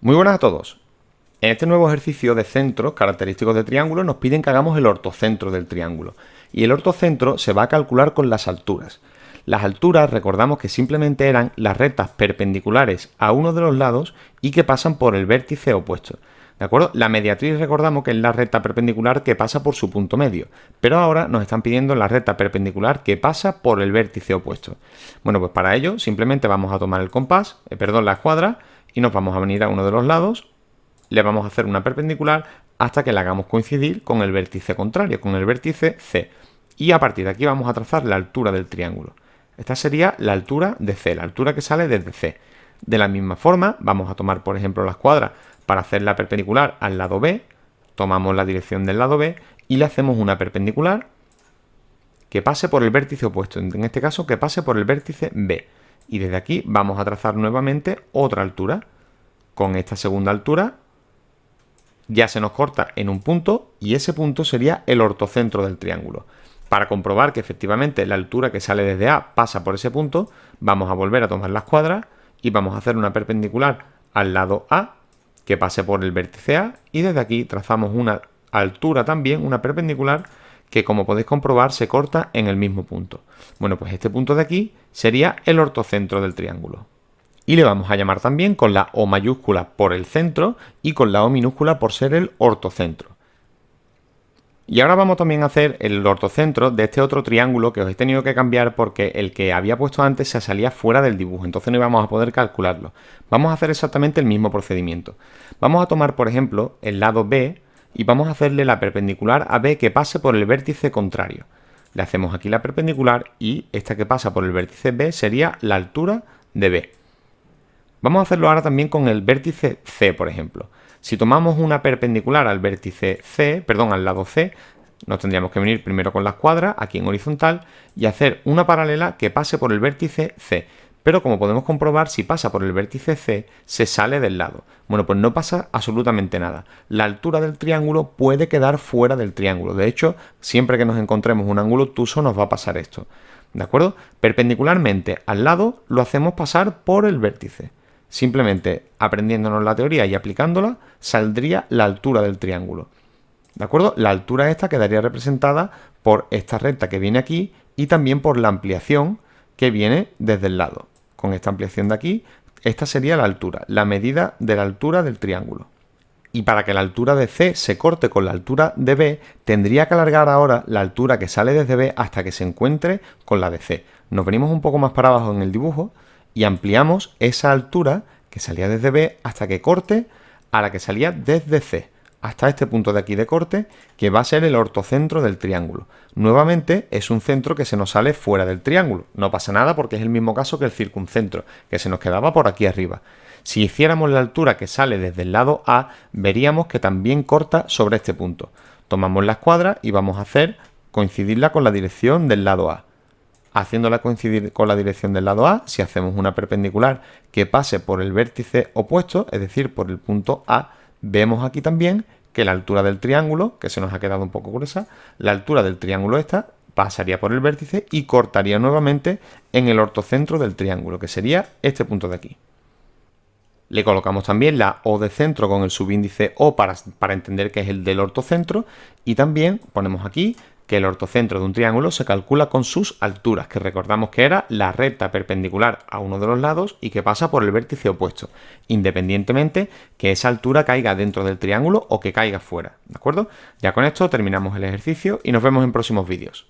Muy buenas a todos. En este nuevo ejercicio de centros característicos de triángulo nos piden que hagamos el ortocentro del triángulo. Y el ortocentro se va a calcular con las alturas. Las alturas recordamos que simplemente eran las rectas perpendiculares a uno de los lados y que pasan por el vértice opuesto. ¿De acuerdo? La mediatriz recordamos que es la recta perpendicular que pasa por su punto medio, pero ahora nos están pidiendo la recta perpendicular que pasa por el vértice opuesto. Bueno, pues para ello simplemente vamos a tomar el compás, la escuadra, y nos vamos a venir a uno de los lados, le vamos a hacer una perpendicular hasta que la hagamos coincidir con el vértice contrario, con el vértice C. Y a partir de aquí vamos a trazar la altura del triángulo. Esta sería la altura de C, la altura que sale desde C. De la misma forma, vamos a tomar, por ejemplo, la escuadra para hacer la perpendicular al lado B. Tomamos la dirección del lado B y le hacemos una perpendicular que pase por el vértice opuesto, en este caso que pase por el vértice B. Y desde aquí vamos a trazar nuevamente otra altura. Con esta segunda altura ya se nos corta en un punto y ese punto sería el ortocentro del triángulo. Para comprobar que efectivamente la altura que sale desde A pasa por ese punto, vamos a volver a tomar la escuadra y vamos a hacer una perpendicular al lado A que pase por el vértice A y desde aquí trazamos una altura también, una perpendicular que, como podéis comprobar, se corta en el mismo punto. Bueno, pues este punto de aquí sería el ortocentro del triángulo. Y le vamos a llamar también con la O mayúscula por el centro y con la O minúscula por ser el ortocentro. Y ahora vamos también a hacer el ortocentro de este otro triángulo que os he tenido que cambiar porque el que había puesto antes se salía fuera del dibujo, entonces no íbamos a poder calcularlo. Vamos a hacer exactamente el mismo procedimiento. Vamos a tomar, por ejemplo, el lado B y vamos a hacerle la perpendicular a B que pase por el vértice contrario. Le hacemos aquí la perpendicular y esta que pasa por el vértice B sería la altura de B. Vamos a hacerlo ahora también con el vértice C, por ejemplo. Si tomamos una perpendicular al vértice C, al lado C, nos tendríamos que venir primero con la escuadra, aquí en horizontal, y hacer una paralela que pase por el vértice C. Pero como podemos comprobar, si pasa por el vértice C, se sale del lado. Bueno, pues no pasa absolutamente nada. La altura del triángulo puede quedar fuera del triángulo. De hecho, siempre que nos encontremos un ángulo obtuso nos va a pasar esto. ¿De acuerdo? Perpendicularmente al lado lo hacemos pasar por el vértice. Simplemente aprendiéndonos la teoría y aplicándola, saldría la altura del triángulo. ¿De acuerdo? La altura esta quedaría representada por esta recta que viene aquí y también por la ampliación que viene desde el lado. Con esta ampliación de aquí, esta sería la altura, la medida de la altura del triángulo. Y para que la altura de C se corte con la altura de B, tendría que alargar ahora la altura que sale desde B hasta que se encuentre con la de C. Nos venimos un poco más para abajo en el dibujo y ampliamos esa altura que salía desde B hasta que corte a la que salía desde C, hasta este punto de aquí de corte, que va a ser el ortocentro del triángulo. Nuevamente es un centro que se nos sale fuera del triángulo. No pasa nada porque es el mismo caso que el circuncentro, que se nos quedaba por aquí arriba. Si hiciéramos la altura que sale desde el lado A, veríamos que también corta sobre este punto. Tomamos la escuadra y vamos a hacer coincidirla con la dirección del lado A. Haciéndola coincidir con la dirección del lado A, si hacemos una perpendicular que pase por el vértice opuesto, es decir, por el punto A, vemos aquí también que la altura del triángulo, que se nos ha quedado un poco gruesa, la altura del triángulo esta pasaría por el vértice y cortaría nuevamente en el ortocentro del triángulo, que sería este punto de aquí. Le colocamos también la O de centro con el subíndice O para entender que es el del ortocentro y también ponemos aquí que el ortocentro de un triángulo se calcula con sus alturas, que recordamos que era la recta perpendicular a uno de los lados y que pasa por el vértice opuesto, independientemente que esa altura caiga dentro del triángulo o que caiga fuera, ¿de acuerdo? Ya con esto terminamos el ejercicio y nos vemos en próximos vídeos.